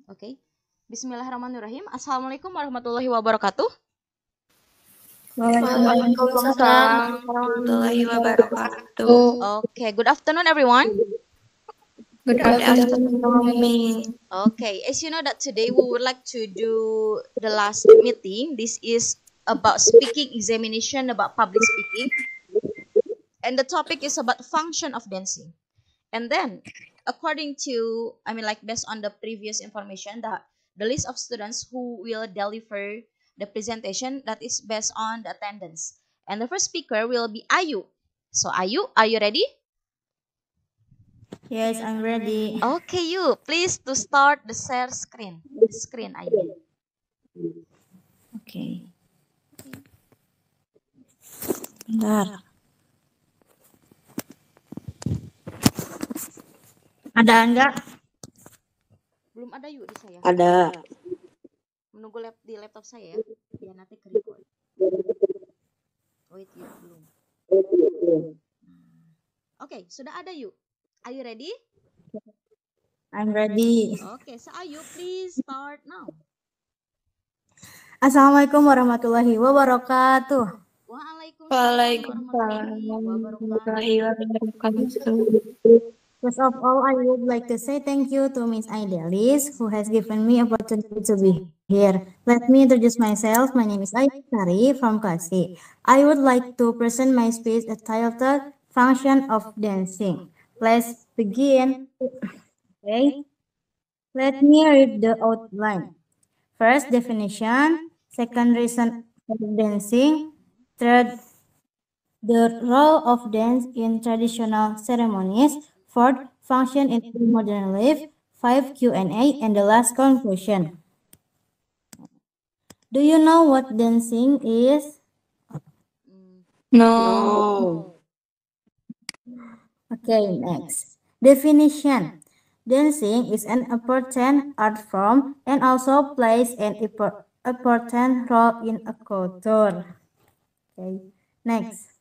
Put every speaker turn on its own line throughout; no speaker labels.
Okay. Bismillahirrahmanirrahim. Assalamualaikum warahmatullahi wabarakatuh.
Waalaikumsalam warahmatullahi wabarakatuh.
Okay. Good afternoon, everyone.
Good afternoon.
Okay. As you know that today we would like to do the last meeting. This is about speaking examination about public speaking. And the topic is about function of dancing. And then, according to, based on the previous information, that the list of students who will deliver the presentation, that is based on the attendance. And the first speaker will be Ayu. So Ayu, are you ready?
Yes, I'm ready.
Okay, you please to start the share screen. The screen, Ayu.
Okay. Bentar. Ada enggak?
Belum ada yuk di saya.
Ada.
Menunggu di laptop saya ya. Biar nanti ke record. Wait yuk, belum. Okay, sudah ada yuk. Are you ready?
I'm ready.
Okay, so Ayu, please start now.
Assalamualaikum warahmatullahi wabarakatuh.
Waalaikumsalam warahmatullahi wabarakatuh.
First of all, I would like to say thank you to Miss Aidelis who has given me opportunity to be here. Let me introduce myself. My name is Aisari from class C. I would like to present my speech entitled Function of Dancing. Let's begin. Okay. Let me read the outline. First, definition. Second, reason for dancing. Third, the role of dance in traditional ceremonies. Fourth, function in modern life. 5, Q&A, and the last conclusion. Do you know what dancing is?
No.
Okay, next. Definition. Dancing is an important art form and also plays an important role in a culture. Okay, next.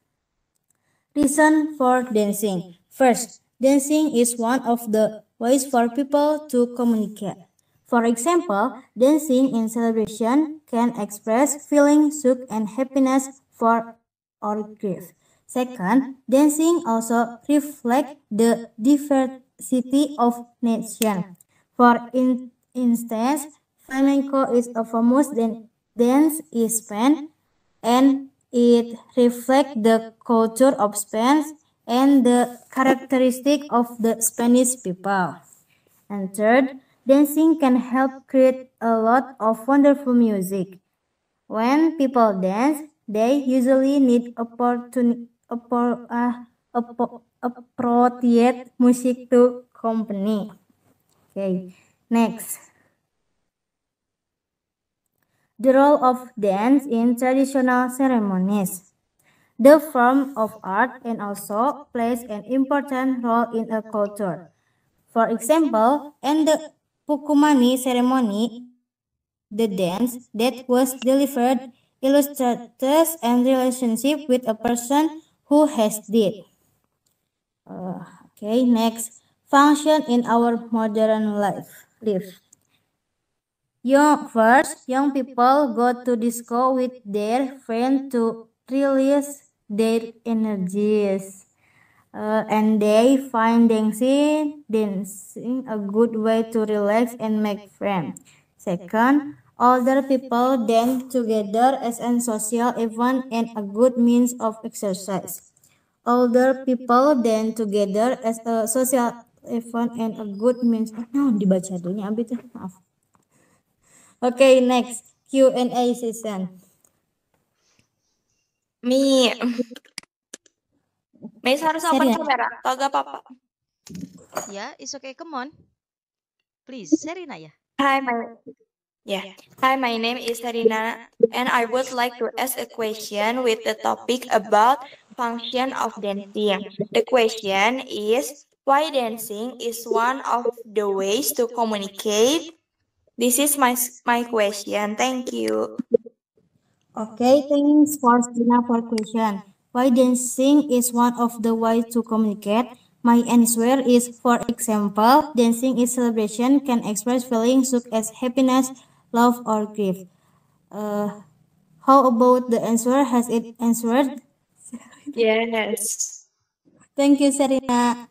Reason for dancing. First, dancing is one of the ways for people to communicate. For example, dancing in celebration can express feeling, shock, and happiness for or grief. Second, dancing also reflects the diversity of nation. For instance, flamenco is a famous dance in Spain, and it reflects the culture of Spain and the characteristic of the Spanish people. And third, dancing can help create a lot of wonderful music. When people dance, they usually need appropriate music to accompany. Okay, next. The role of dance in traditional ceremonies. The form of art and also plays an important role in a culture. For example, in the Pukumani ceremony, the dance that was delivered illustrates and relationship with a person who has died. Okay, next. Function in our modern life. Young people go to disco with their friends to release their energies. And they find dancing a good way to relax and make friends. Second, older people dance together as a social event and a good means of exercise. Older people dance together as a social event and a good means of dibaca dulu maaf. Okay, next Q&A session.
Mi harus open kamera atau gak apa-apa?
Yeah, it's okay. Come on. Please, Serina ya.
Hi, my name is Serina, and I would like to ask a question with the topic about function of dancing. The question is, why dancing is one of the ways to communicate? This is my question. Thank you.
Okay, thanks for Serina for question. Why dancing is one of the ways to communicate? My answer is, for example, dancing is celebration can express feelings such as happiness, love, or grief. How about the answer? Has it answered?
Yes.
Thank you, Serena.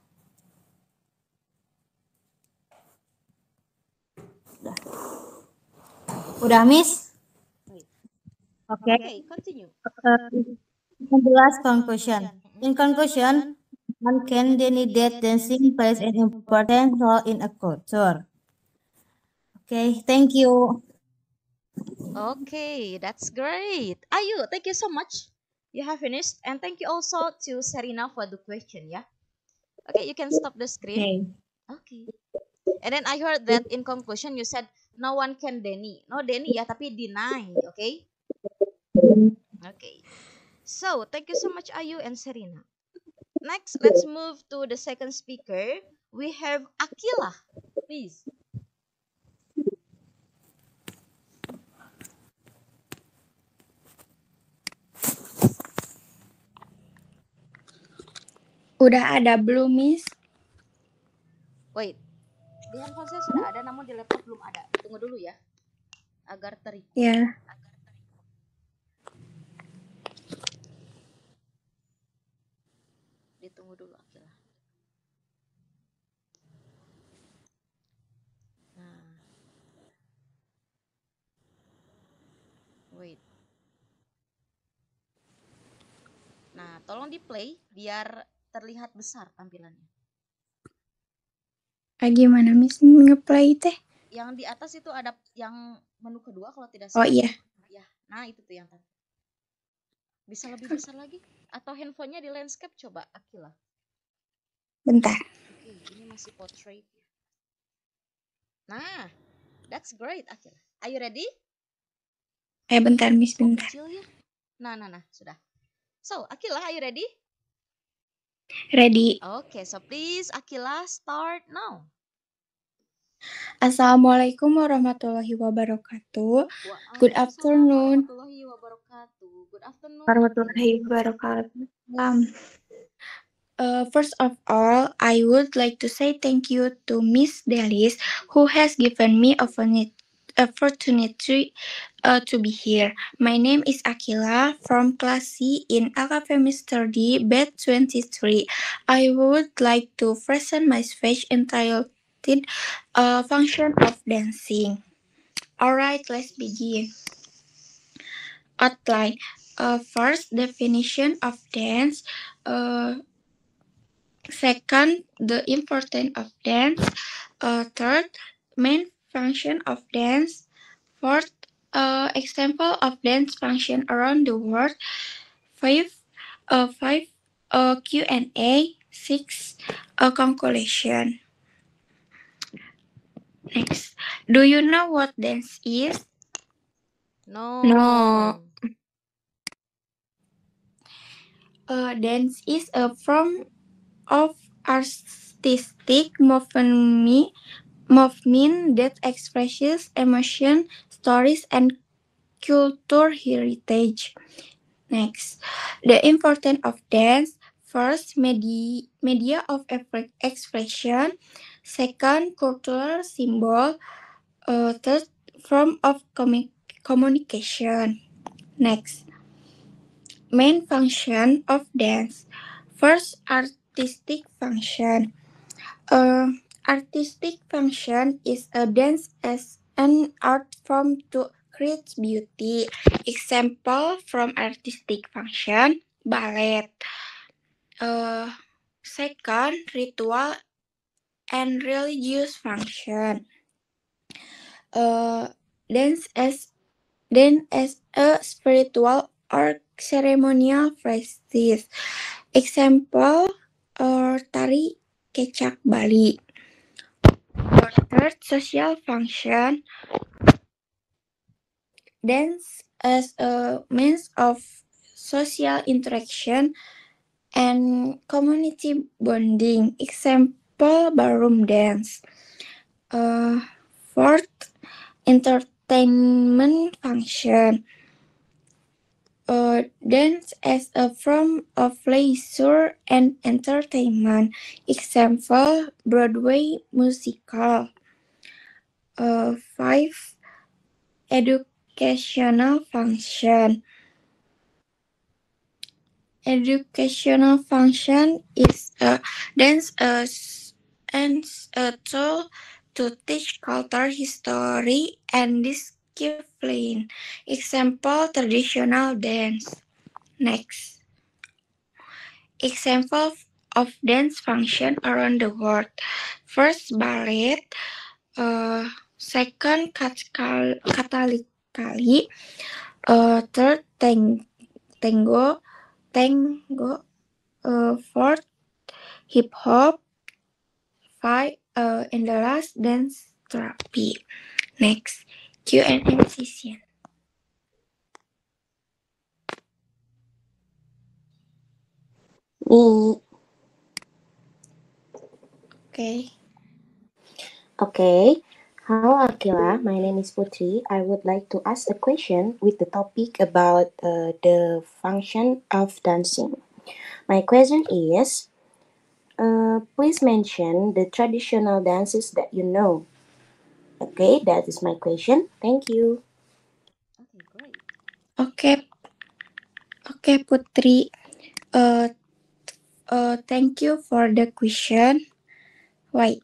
Udah, Miss? Okay.
Okay, continue.
And the last conclusion. In conclusion, one can deny that dancing plays an important role in a culture. Okay, thank you.
Okay, that's great. Ayu, thank you so much. You have finished. And thank you also to Serena for the question, yeah? Okay, you can stop the screen. Okay. And then I heard that in conclusion you said no one can deny. No deny ya, tapi deny, okay? Okay. So, thank you so much Ayu and Serena. Next, let's move to the second speaker. We have Akila. Please.
Udah ada belum, Miss?
Wait. Di handphone saya sudah ada, namun di laptop belum ada. Tunggu dulu ya. Agar terikut.
Ya.
Ditunggu dulu Akila. Nah. Wait. Nah, tolong di play biar terlihat besar tampilannya.
Gimana, Miss? Nge-play teh?
Yang di atas itu ada yang menu kedua kalau tidak
Oh
salah.
iya.
Ya, nah itu tuh yang tadi. Bisa lebih besar lagi? Atau handphonenya di landscape coba Akila.
Bentar.
Oke, ini masih portrait. Nah, that's great Akila. Are you ready?
Bentar, Miss,
Oh,
bentar.
kecil ya. Nah, sudah. So, Akila, are you ready?
Ready.
Okay, so please Akila start now.
Assalamualaikum warahmatullahi wabarakatuh. Good afternoon.
Warahmatullahi wabarakatuh. Good afternoon.
Warahmatullahi wabarakatuh. First of all, I would like to say thank you to Miss Delis, who has given me opportunity to be here. My name is Akila from Class C in Academic Study Batch 23. I would like to present my speech entitled Function of Dancing. Alright, let's begin. Outline. First, definition of dance. Second, the importance of dance. Third, main function of dance. Fourth, example of dance function around the world. Fifth, Q&A. Six, conclusion. Next, do you know what dance is?
No.
Dance is a form of artistic movement that expresses emotion, stories, and culture heritage. Next, the importance of dance. First, media of expression. Second, cultural symbol. Third, form of communication. Next, main function of dance. First, artistic function. Artistic function is a dance as an art form to create beauty. Example from artistic function, ballet. Second, ritual and religious function. Dance as a spiritual or ceremonial practice. Example, tari kecak Bali. Third, social function. Dance as a means of social interaction and community bonding. Example, ballroom dance. Fourth, entertainment function. Dance as a form of leisure and entertainment. Example, Broadway musical. 5. Educational function. Educational function is a dance and a tool to teach culture, history, and discipline. Example, traditional dance. Next. Example of dance function around the world. First, ballet. Second, Kathakali. Third, tango. Fourth, hip hop. 5. And the last, dance therapy. Next, Q&A session.
Me.
Okay.
Okay. Hello, Akila. My name is Putri. I would like to ask a question with the topic about the function of dancing. My question is, please mention the traditional dances that you know. Okay, that is my question. Thank you.
Okay, great.
Okay, Putri. Thank you for the question. Wait.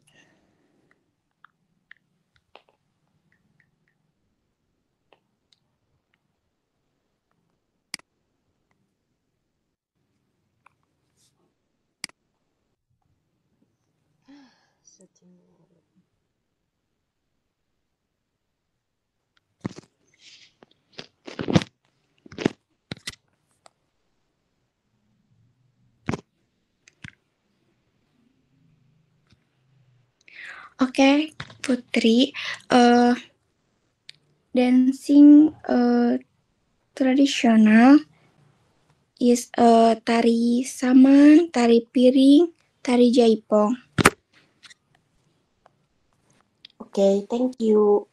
Okay, Putri. Dancing tradisional is tari saman, tari piring, tari jaipong.
Okay, thank you.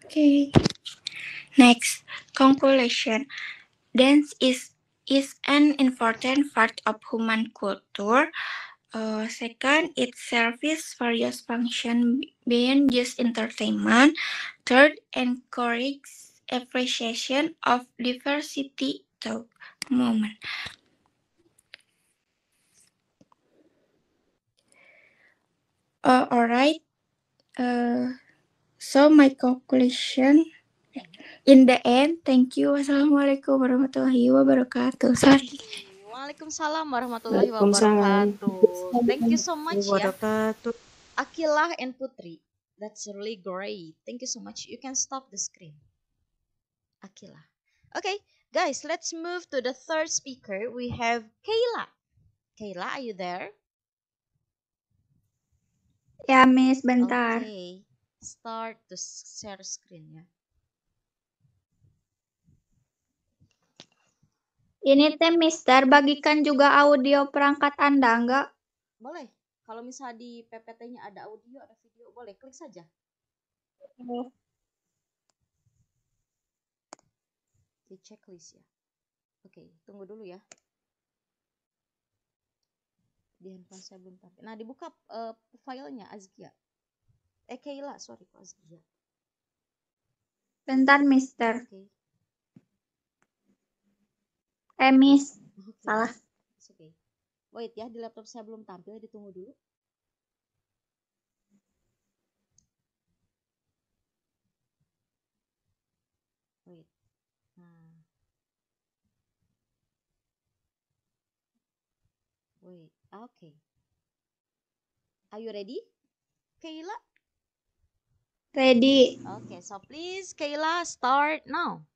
Okay. Next, conclusion. Dance is an important part of human culture. Second, it serves various functions beyond just entertainment. Third, encourages appreciation of diversity thought moment. Alright. So my conclusion. In the end, thank you. Wassalamualaikum warahmatullahi wabarakatuh. Sorry.
Waalaikumsalam warahmatullahi
Waalaikumsalam.
wabarakatuh. Thank you so much ya,
Wabarakatuh.
Akilah and Putri. That's really great. Thank you so much. You can stop the screen. Akilah. Okay, guys, let's move to the third speaker. We have Kayla. Kayla, are you there?
Ya, Miss, bentar.
Okay. Start to share screen ya.
Ini teh Mister, bagikan juga audio perangkat Anda, enggak?
Boleh. Kalau misalnya di PPT-nya ada audio, ada video, boleh klik saja. Di checklist ya. Oke, tunggu dulu ya. Di handphone saya belum tampil. Nah, dibuka filenya Azkia. Kayla, sorry kok Azkia.
Bentar, Mister.
Oke.
Miss.
Okay.
Salah.
Oke. Wait ya, di laptop saya belum tampil, ditunggu dulu. Wait. Nah. Wait. Okay. Are you ready? Kayla?
Ready.
Okay, so please Kayla start now.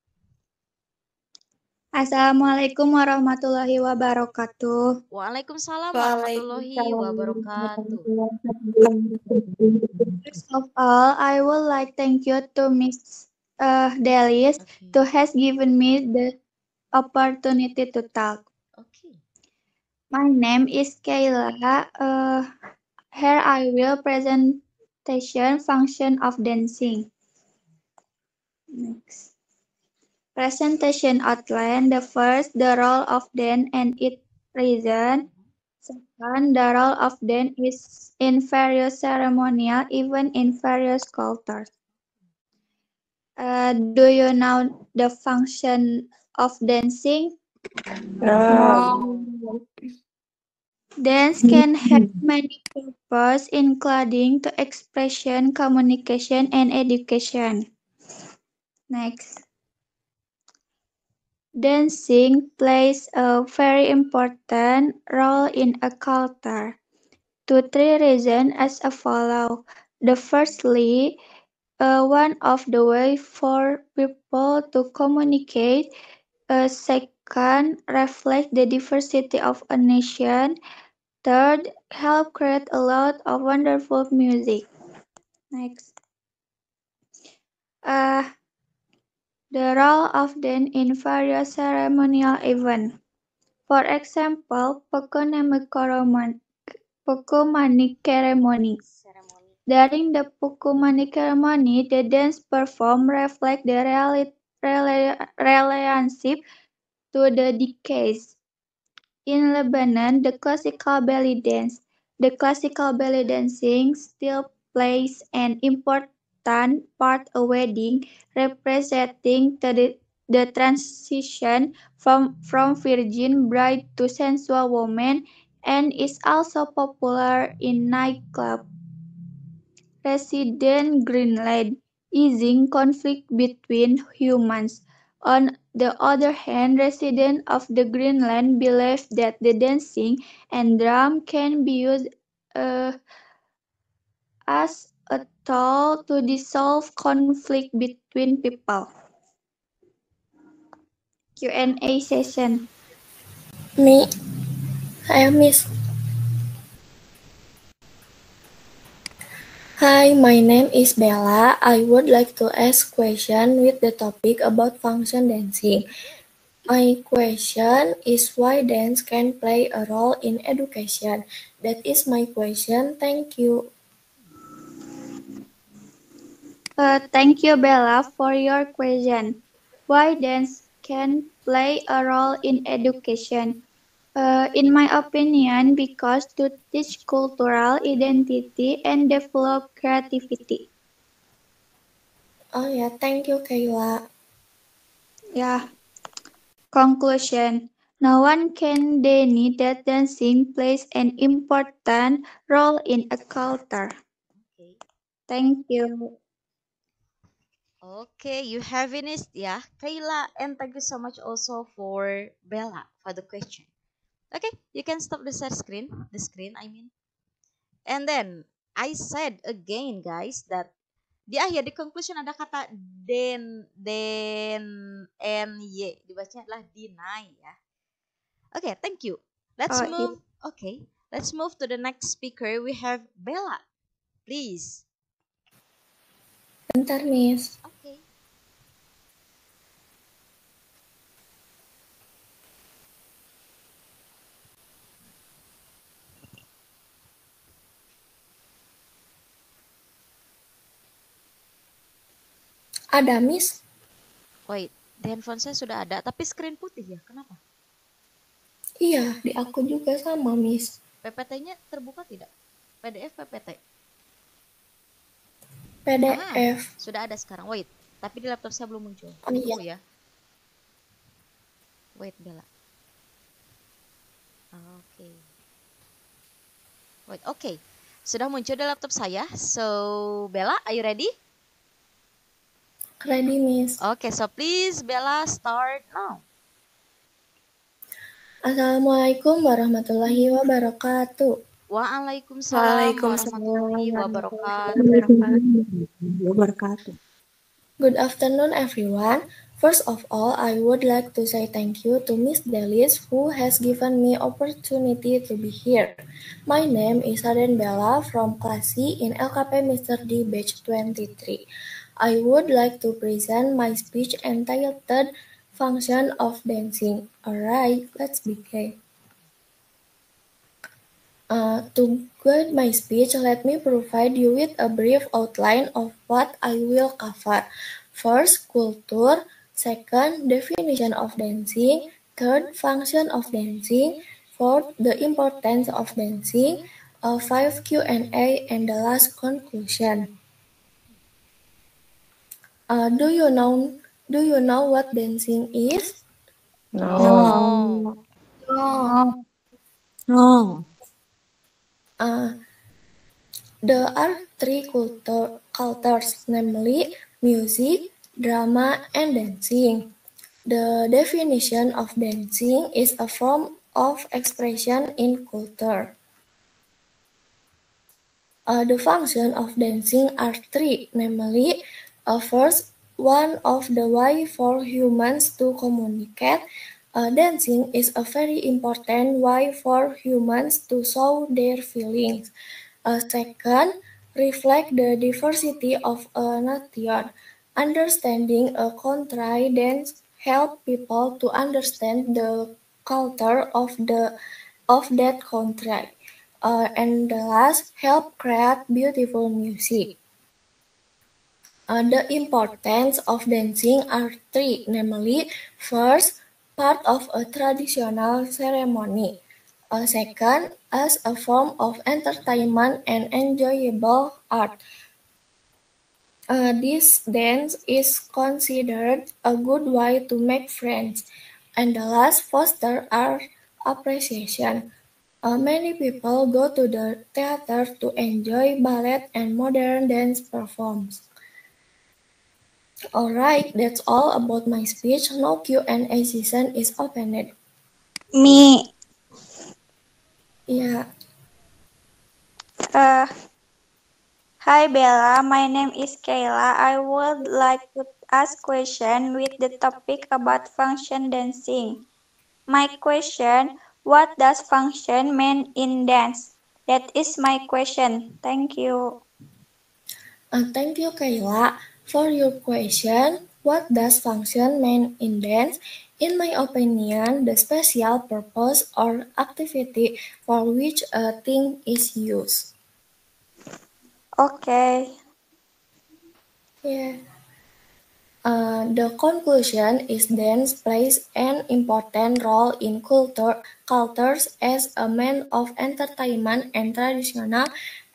Assalamualaikum warahmatullahi wabarakatuh.
Waalaikumsalam warahmatullahi wabarakatuh.
First of all, I would like thank you to Miss Delis to has given me the opportunity to talk.
Okay.
My name is Kayla. Here I will presentation function of dancing. Next.
Presentation outline. The first, the role of dance and its reason. Second, the role of dance is in various ceremonial, even in various cultures. Do you know the function of dancing?
No.
Dance can have many purposes, including to expression, communication, and education. Next. Dancing plays a very important role in a culture. Two, three reasons as follows. The firstly, one of the way for people to communicate. Second, reflect the diversity of a nation. Third, help create a lot of wonderful music. Next. Uh, the role of dance in various ceremonial events. For example, Pukumani ceremony. During the Pukumani ceremony, the dance performed reflect the relationship to the decades. In Lebanon, the classical belly dance. The classical belly dancing still plays an important part of wedding, representing the transition from virgin bride to sensual woman, and is also popular in nightclubs. Resident Greenland, easing conflict between humans. On the other hand, residents of the Greenland believe that the dancing and drum can be used uh, as a tool to dissolve conflict between people. Q&A session.
Me, I miss. Hi, my name is Bella. I would like to ask question with the topic about function dancing. My question is why dance can play a role in education. That is my question. Thank you.
Thank you, Bella, for your question. Why dance can play a role in education? In my opinion, because to teach cultural identity and develop creativity.
Oh yeah, thank you, Kayla.
Yeah. Conclusion. No one can deny that dancing plays an important role in a culture.
Okay.
Thank you.
Okay, you have finished, yeah, Kayla, and thank you so much also for Bella for the question. Okay, you can stop the share screen, I mean. And then I said again, guys, that di akhir di conclusion ada kata y, dibacanya adalah deny ya. Okay, thank you. Let's
Oh,
move. Okay, let's move to the next speaker. We have Bella, please.
Bentar, Miss.
Okay.
Ada, Miss?
Wait, di handphone saya sudah ada, tapi screen putih ya. Kenapa?
Iya, di aku juga sama, Miss.
PPT-nya terbuka tidak? PDF PPT.
PDF.
Sudah ada sekarang. Wait, tapi di laptop saya belum muncul.
Oh, iya.
Tunggu ya. Wait, Bella. Oke. Wait, oke. Sudah muncul di laptop saya. So, Bella, are you ready?
Ready, Miss.
Okay, so please, Bella, start now.
Assalamualaikum warahmatullahi wabarakatuh.
Waalaikumsalam warahmatullahi
wabarakatuh.
Good afternoon, everyone. First of all, I would like to say thank you to Miss Delis who has given me opportunity to be here. My name is Aden Bella from Class C in LKP Mr. D Batch 23. I would like to present my speech entitled Function of Dancing. Alright, let's begin. To guide my speech, let me provide you with a brief outline of what I will cover. First, culture. Second, definition of dancing. Third, function of dancing. Fourth, the importance of dancing. Five, Q&A, and the last conclusion. Do you know what dancing is?
No.
No.
There are three cultures, namely music, drama, and dancing. The definition of dancing is a form of expression in culture. The functions of dancing are three, namely, first, one of the way for humans to communicate. Dancing is a very important way for humans to show their feelings. Second, reflect the diversity of a nation. Understanding a country dance help people to understand the culture of that country. And the last, help create beautiful music. The importance of dancing are three, namely, first, part of a traditional ceremony. Second, as a form of entertainment and enjoyable art. This dance is considered a good way to make friends. And the last, foster art appreciation. Many people go to the theater to enjoy ballet and modern dance performs. Alright, that's all about my speech. Now Q&A session is opened.
Me.
Yeah.
Hi Bella, my name is Kayla. I would like to ask question with the topic about function dancing. My question, what does function mean in dance? That is my question. Thank you.
Thank you, Kayla, for your question. What does function mean in dance? In my opinion, the special purpose or activity for which a thing is used.
Okay.
Yeah. The conclusion is dance plays an important role in cultures as a means of entertainment and traditional,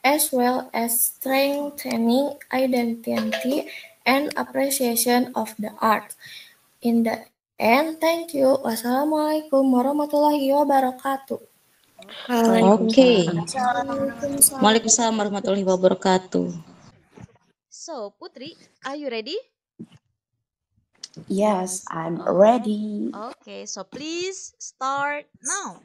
as well as strengthening identity and appreciation of the art. In the end, thank you. Wassalamualaikum warahmatullahi wabarakatuh.
Oke.
Waalaikumsalam.
Waalaikumsalam warahmatullahi wabarakatuh.
So, Putri, are you ready?
Yes, I'm ready.
Okay, so please start now.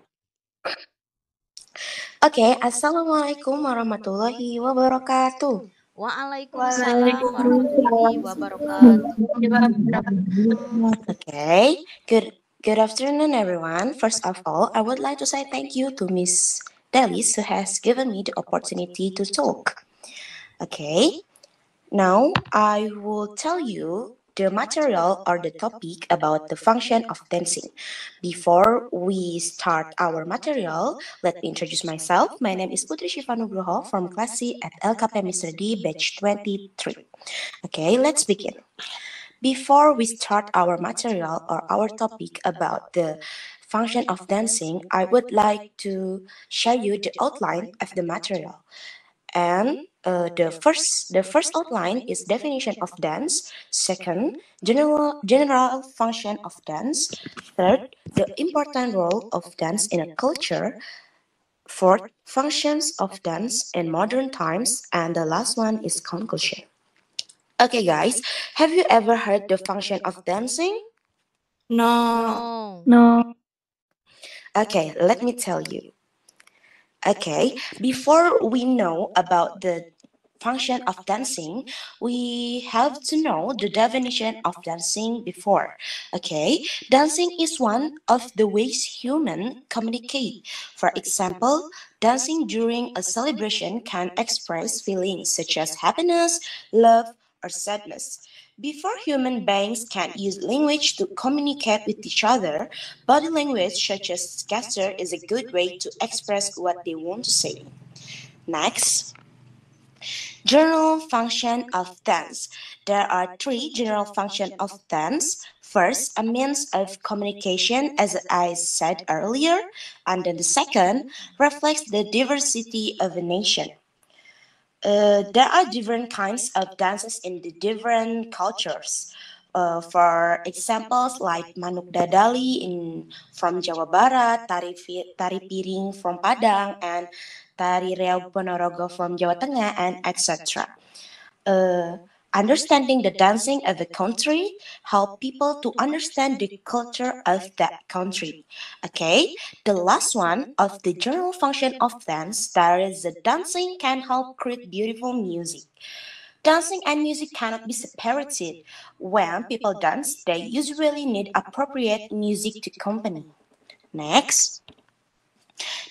Okay, Assalamualaikum warahmatullahi wabarakatuh.
Waalaikumsalam warahmatullahi wabarakatuh.
Okay, good afternoon, everyone. First of all, I would like to say thank you to Miss Delis who has given me the opportunity to talk. Okay, now I will tell you the material or the topic about the function of dancing. Before we start our material, let me introduce myself. My name is Putri Shivanugroho from Class C at LKP Mr. D, batch 23. Okay, let's begin. Before we start our material or our topic about the function of dancing, I would like to show you the outline of the material. And the first outline is definition of dance. Second, general function of dance. Third, the important role of dance in a culture. Fourth, functions of dance in modern times. And the last one is conclusion. Okay, guys, have you ever heard the function of dancing?
No.
No.
Okay, let me tell you. Okay, before we know about the function of dancing, we have to know the definition of dancing before. Okay, dancing is one of the ways humans communicate. For example, dancing during a celebration can express feelings such as happiness, love, or sadness. Before human beings can use language to communicate with each other, body language such as gesture is a good way to express what they want to say. Next, General function of dance. There are three general functions of dance. First, a means of communication, as I said earlier, and then the second reflects the diversity of a nation. There are different kinds of dances in the different cultures. For examples like Manuk Dadali from Jawa Barat, Tari Piring from Padang, and Tari Reog Ponorogo from Jawa Tengah, and etc. uh, Understanding the dancing of a country help people to understand the culture of that country. Okay, the last one of the general function of dance, that is the dancing can help create beautiful music. Dancing and music cannot be separated. When people dance, they usually need appropriate music to accompany. Next,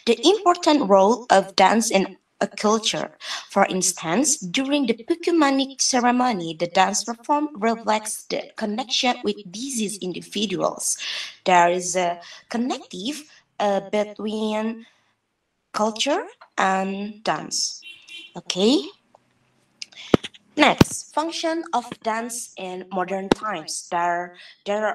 the important role of dance in a culture. For instance, during the Pukumanik ceremony, the dance performed reflects the connection with these individuals. There is a connective between culture and dance. Okay. Next, function of dance in modern times. There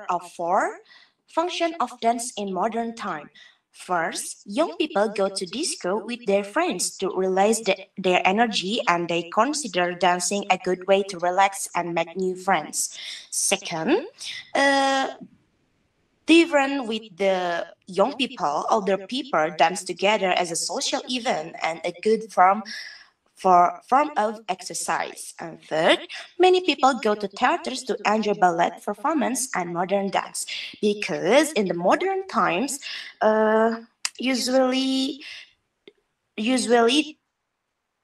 are four function of dance in modern time. First, young people go to disco with their friends to release their energy and they consider dancing a good way to relax and make new friends. Second, uh, different with the young people, older people dance together as a social event and a good form of exercise. And third, many people go to theaters to enjoy ballet performance and modern dance because in the modern times, uh, usually usually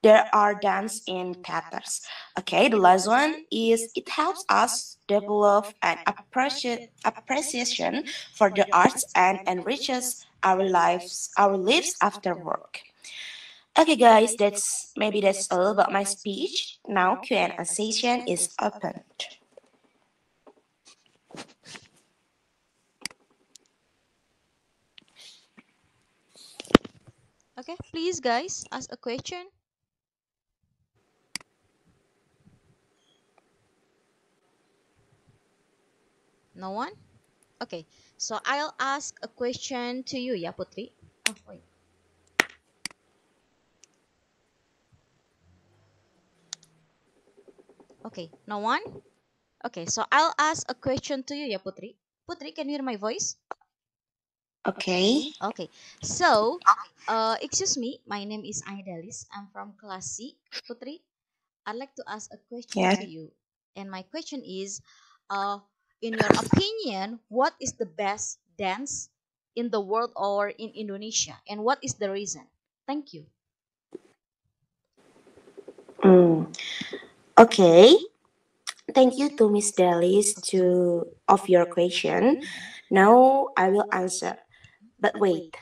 there are dance in theaters. Okay, the last one is it helps us develop an appreciation for the arts and enriches our lives after work. Okay, guys, that's all about my speech. Now Q&A session is opened.
Okay, please guys, ask a question. No one? Okay, so I'll ask a question to you, ya Putri. Oh, wait. Okay, no one? Okay, so I'll ask a question to you, ya Putri. Putri, can you hear my voice?
Okay.
Okay, so, excuse me, my name is Aidalis. I'm from class C. Putri, I'd like to ask a question
Yeah.
to you. And my question is, uh, in your opinion, what is the best dance in the world or in Indonesia? And what is the reason? Thank you.
Mm. Okay. Thank you to Miss Delis to of your question. Now I will answer. But wait.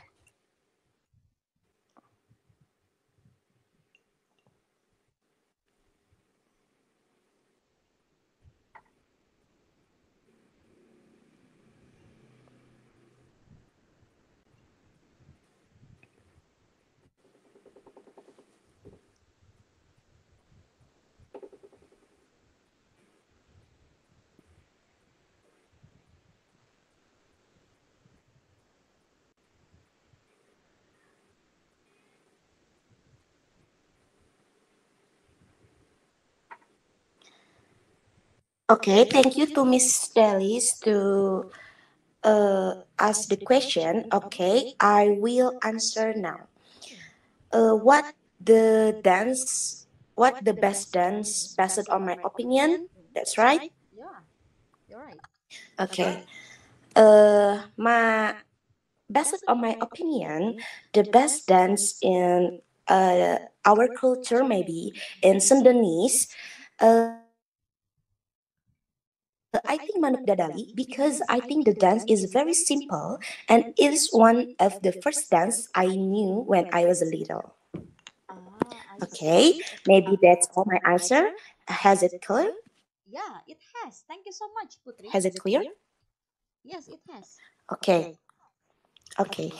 Okay, thank you to Miss Delis to ask the question. Okay, I will answer now. What the dance? What the best dance based on my opinion? That's right.
Yeah, you're right.
Okay. My based on my opinion, the best dance in our culture maybe in Sundanese. I think Manuk Dadali because I think the dance is very simple and it is one of the first dance I knew when I was little.
Ah, I
Okay,
see.
maybe that's all my answer. Has it clear?
Yeah, it has. Thank you so much, Putri.
Has it clear?
Yes, it has.
Okay. Okay.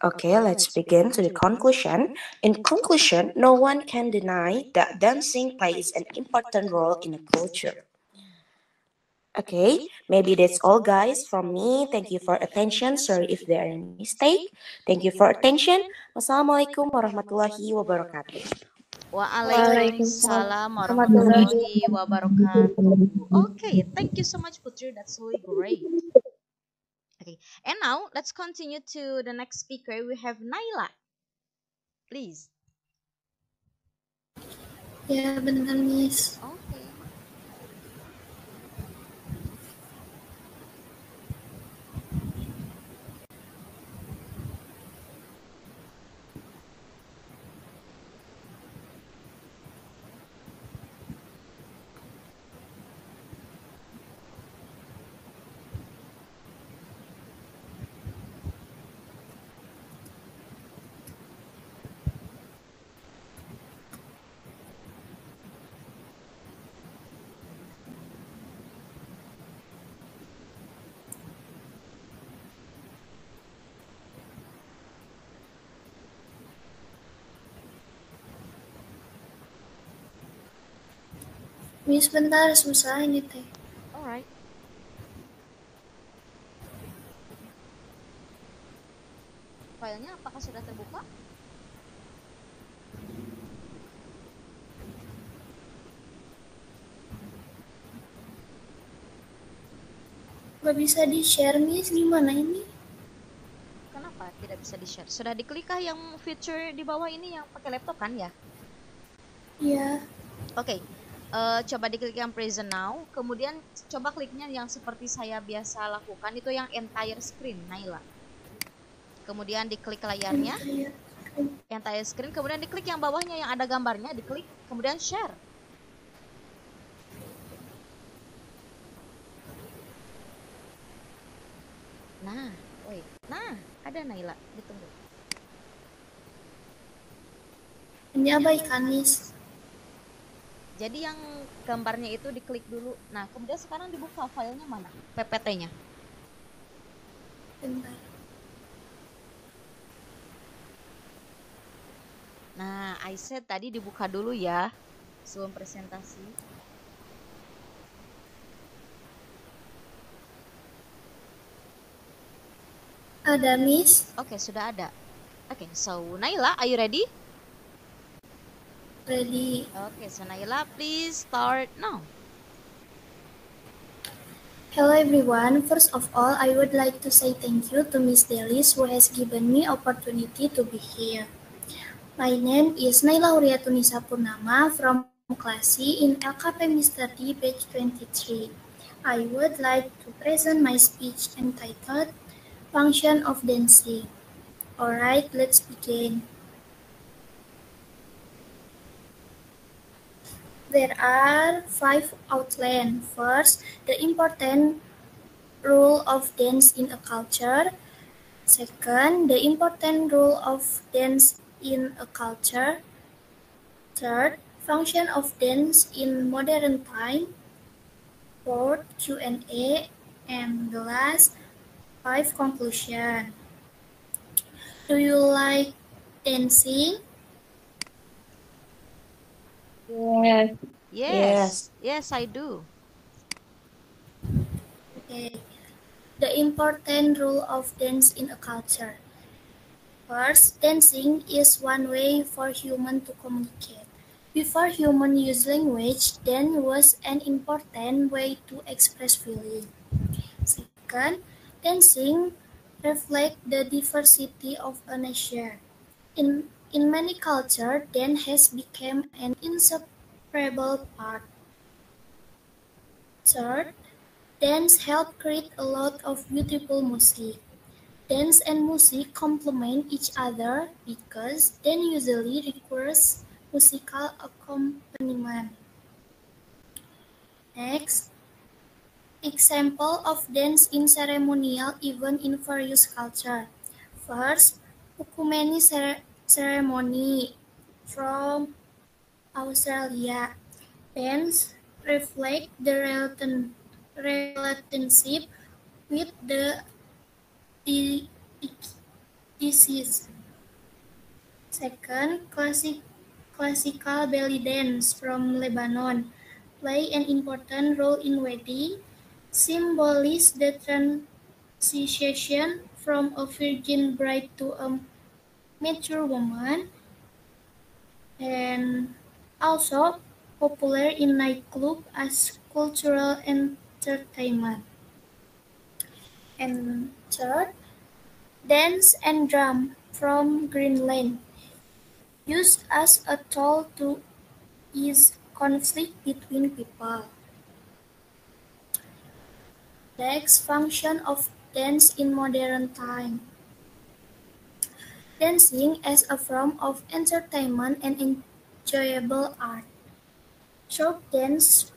Okay, let's begin to the conclusion. In conclusion, no one can deny that dancing plays an important role in a culture. Okay, maybe that's all, guys, from me. Thank you for attention. Sorry if there are any mistake. Thank you for attention. Wassalamualaikum warahmatullahi wabarakatuh.
Waalaikumsalam
warahmatullahi
warahmatullahi wabarakatuh. Okay, thank you so much, Putri. That's really great. Okay, and now let's continue to the next speaker. We have Naila. Please.
Ya, bentar, Miss.
Okay.
Miss, bentar, susah ini teh.
Alright. Filenya apakah sudah terbuka?
Gak bisa di-share, Miss. Gimana ini?
Kenapa tidak bisa di-share? Sudah diklikkah yang feature di bawah ini yang pakai laptop kan ya?
Iya.
Oke. Coba diklik yang present now, kemudian coba kliknya yang seperti saya biasa lakukan, itu yang entire screen, Naila. Kemudian diklik layarnya, entire screen, kemudian diklik yang bawahnya yang ada gambarnya, diklik, kemudian share. Nah, wait, nah, ada Naila, ditunggu.
Ini abaikan, Miss.
Jadi yang gambarnya itu diklik dulu. Nah, kemudian sekarang dibuka filenya mana? PPT-nya.
Bentar.
Nah, I said tadi dibuka dulu ya sebelum presentasi.
Ada, Miss.
Oke, sudah ada. Oke, so Naila, are you ready?
Ready.
Okay, so Naila, please start now.
Hello everyone. First of all, I would like to say thank you to Miss Delis who has given me opportunity to be here. My name is Naila Huriatunisa Purnama from Class C in LKP Mr. D batch 23. I would like to present my speech entitled Function of Dancing. Alright, let's begin. There are 5 outlines. First, the important role of dance in a culture. Second, the important role of dance in a culture. Third, function of dance in modern time. Fourth, Q&A. And the last, 5 conclusion. Do you like dancing?
Yes. Yes, I do.
Okay. The important role of dance in a culture. First, dancing is one way for humans to communicate. Before humans used language, dance was an important way to express feeling. Second, dancing reflects the diversity of a nation. In many cultures, dance has become an inseparable part. Third, dance helps create a lot of beautiful music. Dance and music complement each other because dance usually requires musical accompaniment. Next, example of dance in ceremonial event in various cultures. First, Pukumeni ceremony from Australia. Dance reflect the relationship with the disease. Second, classical belly dance from Lebanon play an important role in wedding, symbolize the transition from a virgin bride to a mature woman, and also popular in nightclub as cultural entertainment. And third, dance and drum from Greenland, used as a tool to ease conflict between people. Next, function of dance in modern time. Dancing as a form of entertainment and enjoyable art. Short dance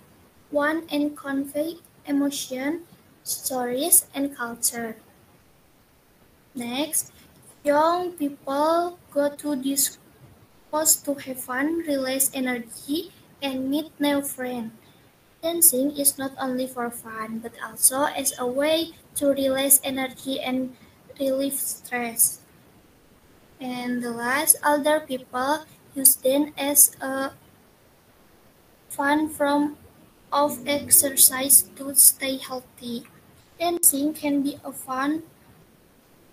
one and convey emotion, stories, and culture. Next, young people go to this spot to have fun, release energy, and meet new friends. Dancing is not only for fun, but also as a way to release energy and relieve stress. And the last, older people use dance as a fun form of exercise to stay healthy. Dancing can be a fun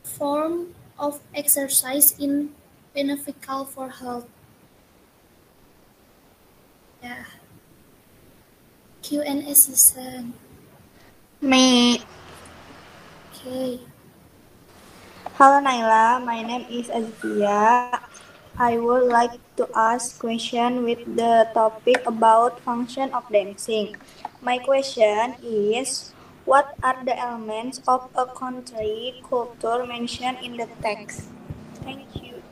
form of exercise in beneficial for health. Yeah. Q&A session.
Me.
Okay.
Hello Naila, my name is Azkia. I would like to ask question with the topic about function of dancing. My question is, what are the elements of a country culture mentioned in the text? Thank you.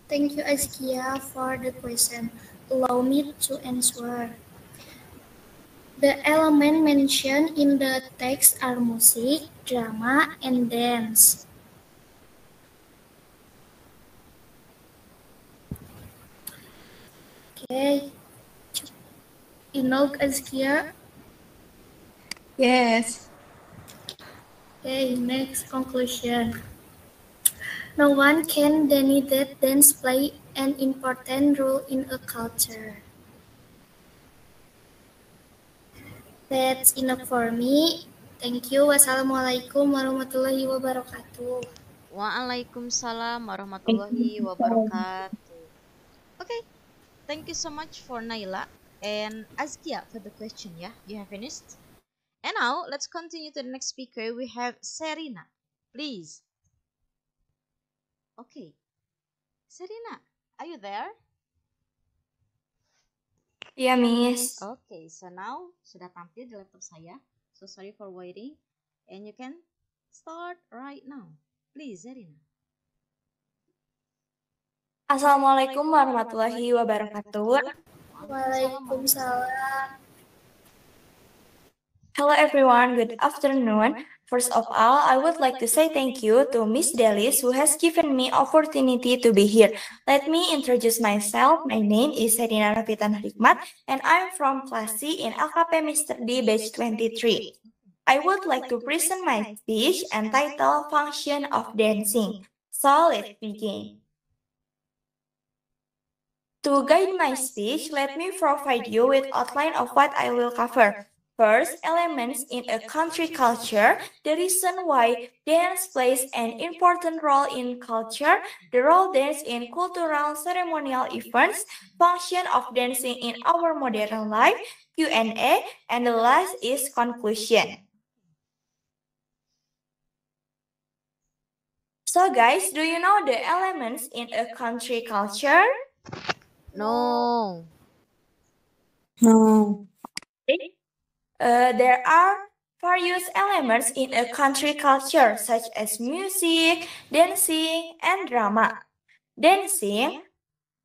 Thank you, Askia, for the question. Allow me to answer. The elements mentioned in the text are music, drama, and dance. Okay. You know, Askia?
Yes.
Okay, next conclusion. No one can deny that dance play an important role in a culture. That's enough for me. Thank you. Wassalamualaikum warahmatullahi wabarakatuh.
Waalaikumsalam warahmatullahi wabarakatuh. Okay, thank you so much for Naila and Azkia for the question. Yeah, you have finished. And now let's continue to the next speaker. We have Serina. Please. Okay, Serina, are you there?
Ya, Miss.
Okay, so now sudah tampil di laptop saya. So sorry for waiting. And you can start right now. Please, Serina.
Assalamualaikum warahmatullahi wabarakatuh.
Waalaikumsalam.
Hello everyone, good afternoon. First of all, I would like to say thank you to Miss Delis who has given me opportunity to be here. Let me introduce myself. My name is Serina Rafitan Hikmat and I'm from Class C in LKP Mr. D batch 23. I would like to present my speech entitled Function of Dancing. So let's begin. To guide my speech, let me provide you with outline of what I will cover. First, elements in a country culture, the reason why dance plays an important role in culture, the role dance in cultural ceremonial events, function of dancing in our modern life, Q&A, and the last is conclusion. So guys, do you know the elements in a country culture?
No.
No.
There are various elements in a country culture, such as music, dancing, and drama. Dancing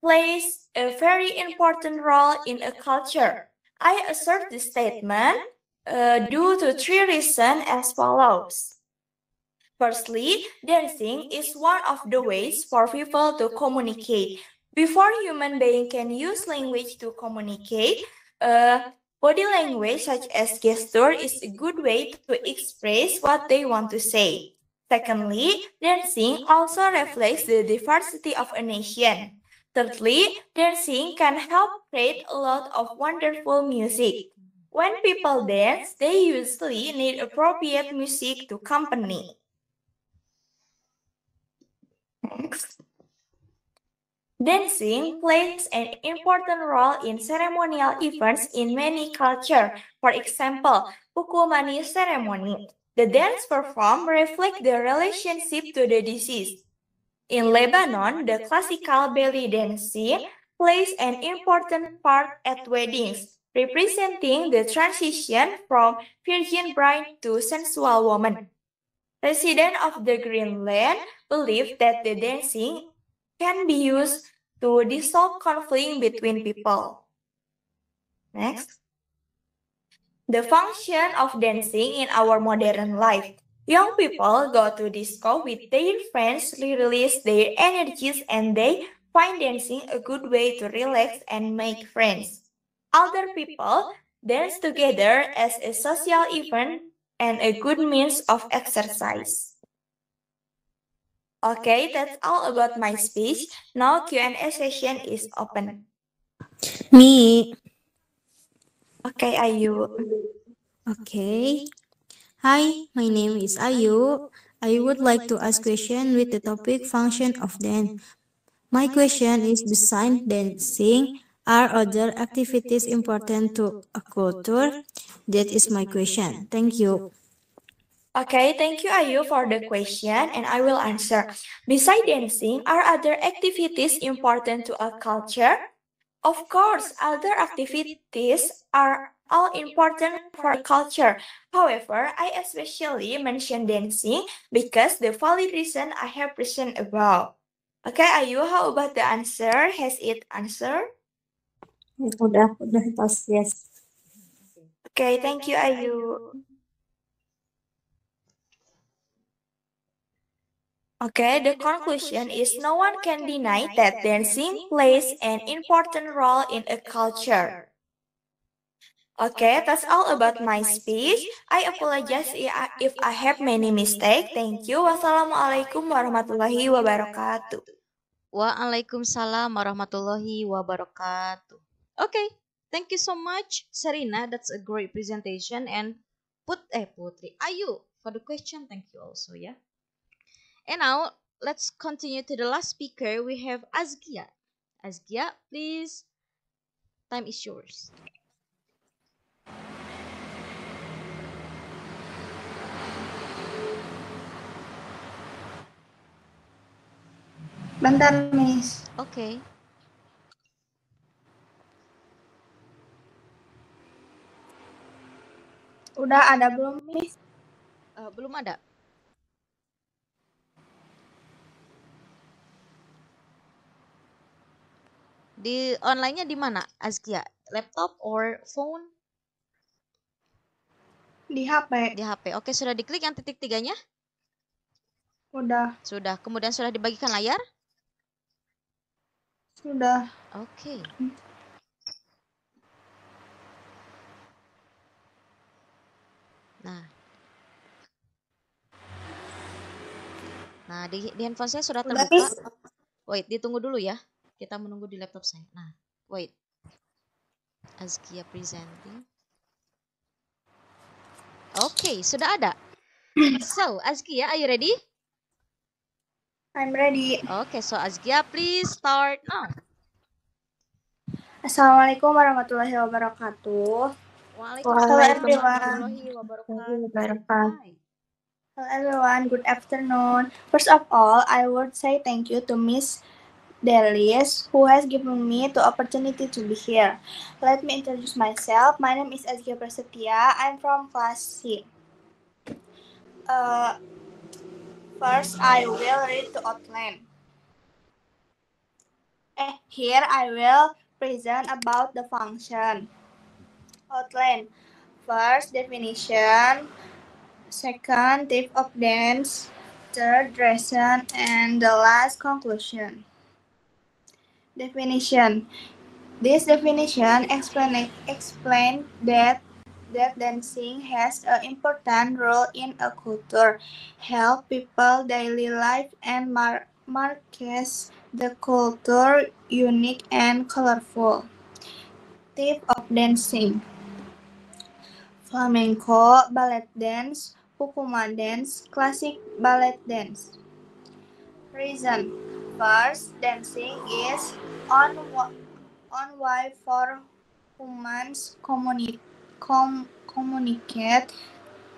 plays a very important role in a culture. I assert this statement due to three reasons as follows. Firstly, dancing is one of the ways for people to communicate. Before human being can use language to communicate, Body language such as gesture is a good way to express what they want to say. Secondly, dancing also reflects the diversity of a nation. Thirdly, dancing can help create a lot of wonderful music. When people dance, they usually need appropriate music to accompany. Next. Dancing plays an important role in ceremonial events in many cultures. For example, Puku Mani ceremony. The dance performed reflects the relationship to the deceased. In Lebanon, the classical belly dancing plays an important part at weddings, representing the transition from virgin bride to sensual woman. Residents of the Greenland believe that the dancing can be used to dissolve conflict between people. Next. The function of dancing in our modern life. Young people go to disco with their friends to release their energies and they find dancing a good way to relax and make friends. Older people dance together as a social event and a good means of exercise. Okay, that's all about my speech. Now Q&A session is open.
Me.
Okay, Ayu.
Okay. Hi, my name is Ayu. I would like to ask question with the topic function of dance. My question is besides dancing, are other activities important to a culture? That is my question. Thank you.
Okay, thank you Ayu for the question and I will answer. Besides dancing, are other activities important to a culture? Of course, other activities are all important for a culture. However, I especially mention dancing because the valid reason I have present above. Okay, Ayu, how about the answer? Has it answered?
Udah pas, yes.
Okay, thank you, Ayu. Okay, the conclusion is no one can deny that dancing plays an important role in a culture. Okay, that's all about my speech. I apologize if I have many mistakes. Thank you. Wassalamualaikum warahmatullahi wabarakatuh.
Waalaikumsalam warahmatullahi wabarakatuh. Okay, thank you so much, Sarina. That's a great presentation. And Putri, Ayu, for the question, thank you also, yeah. And now let's continue to the last speaker. We have Azkia. Azkia, please. Time is yours.
Bentar, Miss.
Okay.
Udah ada belum, Miss?
Belum ada. Di online-nya di mana, Azkia? Laptop or phone?
Di HP.
Di HP. Oke, sudah diklik yang titik tiganya?
Udah.
Sudah. Kemudian sudah dibagikan layar?
Sudah.
Oke. Nah, di handphone saya sudah
Udah,
terbuka.
Miss.
Wait, ditunggu dulu ya. Kita menunggu di laptop saya. Nah, wait. Azkia presenting. Oke, sudah ada. So, Azkia, are you ready?
I'm ready.
Okay, so Azkia, please start now.
Assalamualaikum warahmatullahi wabarakatuh.
Waalaikumsalam
everyone.
warahmatullahi wabarakatuh. Hi.
Hello everyone, good afternoon. First of all, I would say thank you to Miss Delis, who has given me the opportunity to be here. Let me introduce myself. My name is Azkia Prasetya. I'm from class C. First, I will read the outline. Here I will present about the function. Outline. First, definition. Second, type of dance. Third, reason. And the last, conclusion. Definition. This definition explain that dancing has an important role in a culture, help people daily life, and marks the culture unique and colorful. Type of dancing: flamenco, ballet dance, pukuma dance, classic ballet dance. Reason: first, dancing is on why for humans communicate.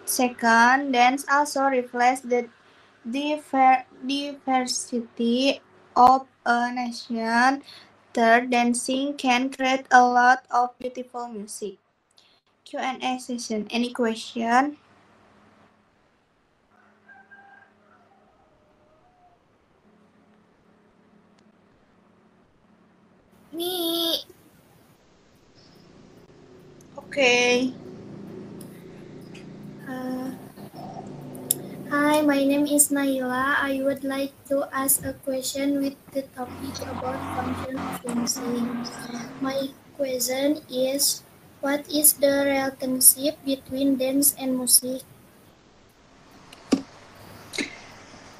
Second, dance also reflects the diversity of a nation. Third, dancing can create a lot of beautiful music. Q&A session. Any question?
Me.
Okay.
Hi, my name is Naila. I would like to ask a question with the topic about function of dancing. My question is, what is the relationship between dance and music?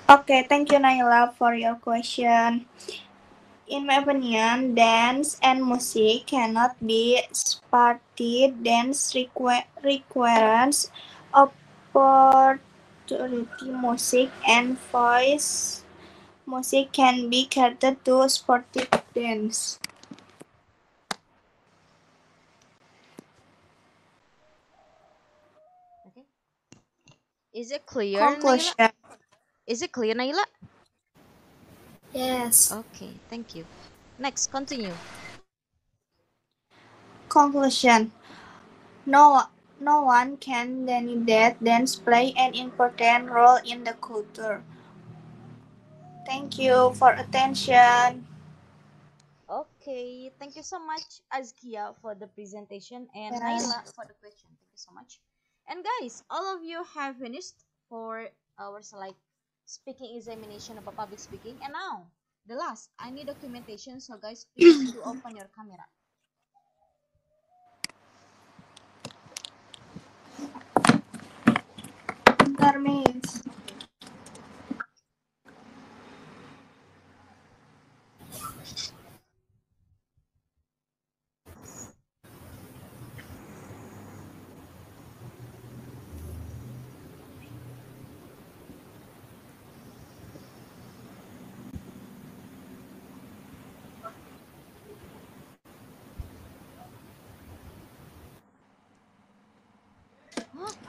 Okay, thank you Naila for your question. In my opinion, dance and music cannot be separated. Dance requires opportunity. Music and voice music can be catered to sportive dance.
Okay. Is it clear, Naila?
Conclusion.
Is it clear, Naila?
Yes.
Okay, thank you. Next, continue.
Conclusion. No one can deny that dance play an important role in the culture. Thank you for attention.
Okay, thank you so much, Azkia, for the presentation, and
Yeah.
Naila for the question. Thank you so much. And guys, all of you have finished for our speaking examination about public speaking. And now, the last, I need documentation. So guys, please do open your camera.
Termis.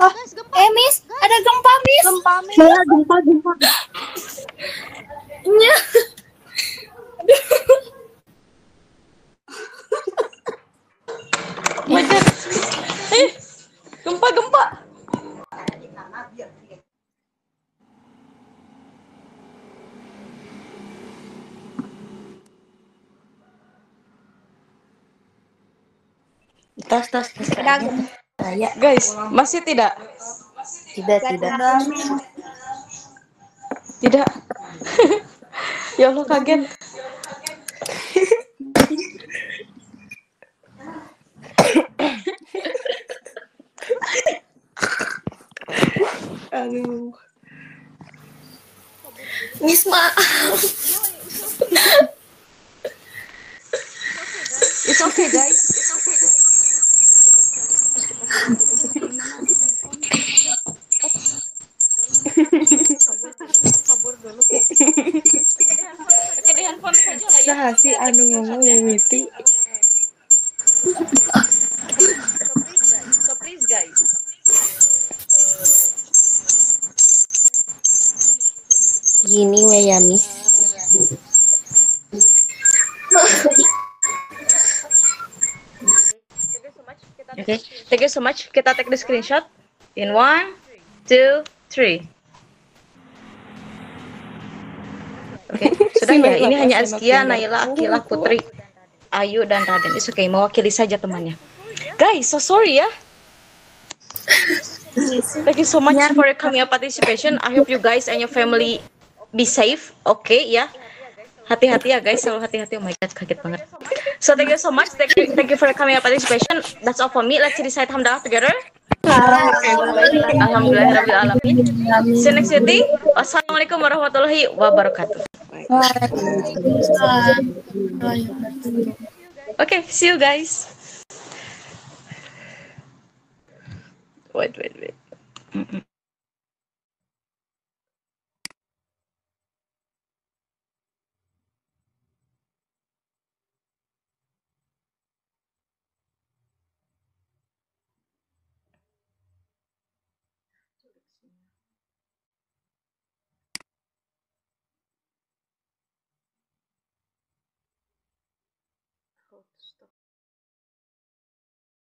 Hah? Guys, gempa.
Miss,
Guys.
ada gempa, Miss.
Gempa, Miss.
Gempa.
Nya.
Wajar. Gempa.
Tas.
Ada gempa.
Ya.
Guys, masih tidak?
Tidak.
Tidak. Ya Allah, kaget. Aduh.
Miss, maaf.
It's okay, guys.
Kabur dulu. Pakai di handphone saja lah ya.
Saha sih anu ngomong mimiti.
So please guys.
Gini we ya, Miss.
Okay, thank you so much. Kita take the screenshot in 1, 2, 3. Oke, sudah ya. Ini hanya Azkia, Naila, Akila, Putri, Ayu, dan Raden. It's okay, mewakili saja temannya. Guys, so sorry ya. Thank you so much for your coming participation. I hope you guys and your family be safe. Okay, ya. Hati-hati ya guys, selalu hati-hati. Oh my god, kaget banget. So thank you so much. Thank you for coming up participation. That's all for me. Let's recite hamdalah together. Alhamdulillahirabbil alamin. See you next meeting. Wassalamualaikum warahmatullahi wabarakatuh. Okay, see you guys. Wait.